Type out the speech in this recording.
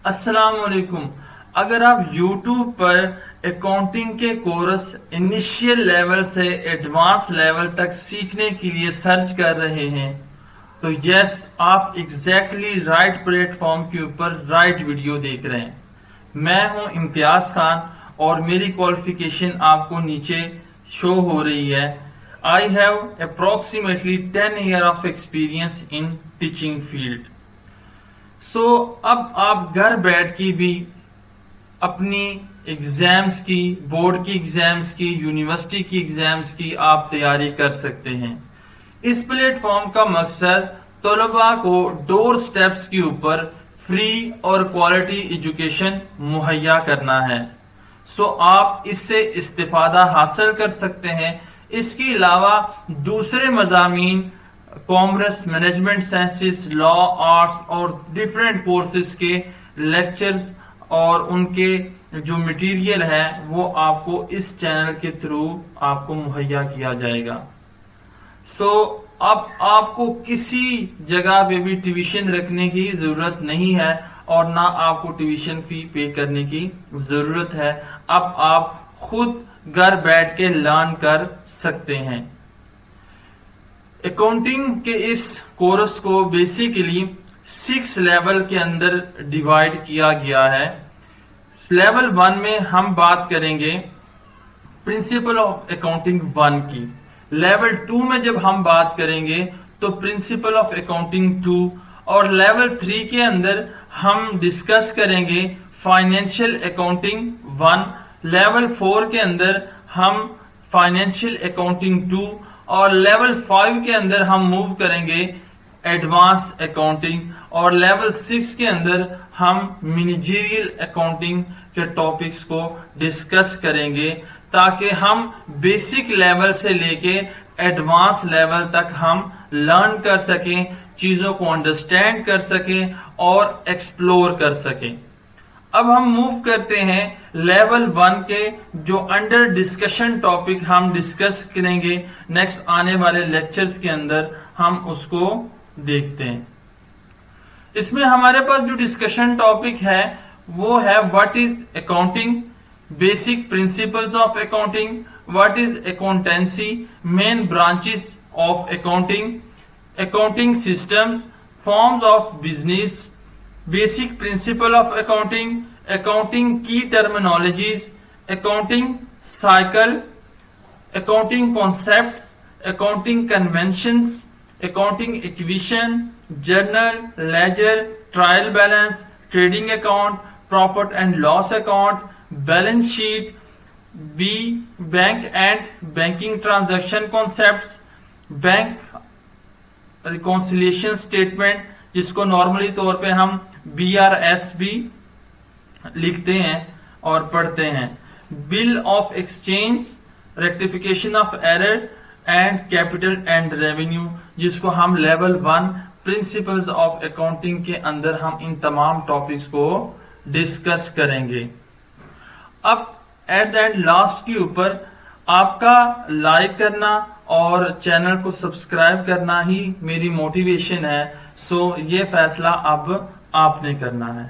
अस्सलाम वालेकुम। अगर आप YouTube पर अकाउंटिंग के कोर्स इनिशियल लेवल से एडवांस लेवल तक सीखने के लिए सर्च कर रहे हैं तो यस, आप एग्जैक्टली राइट प्लेटफॉर्म के ऊपर राइट वीडियो देख रहे हैं। मैं हूं इम्तियाज खान और मेरी क्वालिफिकेशन आपको नीचे शो हो रही है। I have approximately 10 year of experience in teaching field. So अब आप घर बैठ के भी अपनी एग्जाम्स की, बोर्ड की एग्जाम्स की, यूनिवर्सिटी की एग्जाम्स की आप तैयारी कर सकते हैं। इस प्लेटफॉर्म का मकसद तलबा को डोर स्टेप्स के ऊपर फ्री और क्वालिटी एजुकेशन मुहैया करना है। सो आप इससे इस्तिफादा हासिल कर सकते हैं। इसके अलावा दूसरे मजामीन commerce, management sciences, law, arts और डिफरेंट कोर्सेज के लेक्चर्स और उनके जो मटेरियल है वो आपको इस चैनल के थ्रू आपको मुहैया किया जाएगा। सो अब आपको किसी जगह पे भी ट्यूशन रखने की जरूरत नहीं है और ना आपको ट्यूशन फी पे करने की जरूरत है। अब आप खुद घर बैठ के लर्न कर सकते हैं। अकाउंटिंग के इस कोर्स को बेसिकली 6 लेवल के अंदर डिवाइड किया गया है। लेवल 1 में हम बात करेंगे प्रिंसिपल ऑफ अकाउंटिंग 1 की। लेवल 2 में जब हम बात करेंगे तो प्रिंसिपल ऑफ अकाउंटिंग 2, और लेवल 3 के अंदर हम डिस्कस करेंगे फाइनेंशियल अकाउंटिंग 1। लेवल 4 के अंदर हम फाइनेंशियल अकाउंटिंग 2 और लेवल 5 के अंदर हम मूव करेंगे एडवांस अकाउंटिंग, और लेवल 6 के अंदर हम मैनेजरियल अकाउंटिंग के टॉपिक्स को डिस्कस करेंगे ताकि हम बेसिक लेवल से लेके एडवांस लेवल तक हम लर्न कर सकें, चीजों को अंडरस्टैंड कर सकें और एक्सप्लोर कर सकें। अब हम मूव करते हैं लेवल 1 के जो अंडर डिस्कशन टॉपिक हम डिस्कस करेंगे नेक्स्ट आने वाले लेक्चर्स के अंदर, हम उसको देखते हैं। इसमें हमारे पास जो डिस्कशन टॉपिक है वो है what is accounting, basic principles of accounting, what is accountancy, main branches of accounting, accounting systems, forms of business, basic principle of accounting, accounting key terminologies, accounting cycle, accounting concepts, accounting conventions, accounting equation, journal, ledger, trial balance, trading account, profit and loss account, balance sheet, bank and banking transaction concepts, bank reconciliation statement जिसको normally तौर पे हम BRS भी लिखते हैं और पढ़ते हैं, bill of exchange, rectification of error and capital and revenue, जिसको हम लेवल 1 प्रिंसिपल्स ऑफ अकाउंटिंग के अंदर हम इन तमाम टॉपिक्स को डिस्कस करेंगे। अब एट द एंड लास्ट के ऊपर आपका लाइक करना और चैनल को सब्सक्राइब करना ही मेरी मोटिवेशन है। सो ये फैसला अब आपने करना है।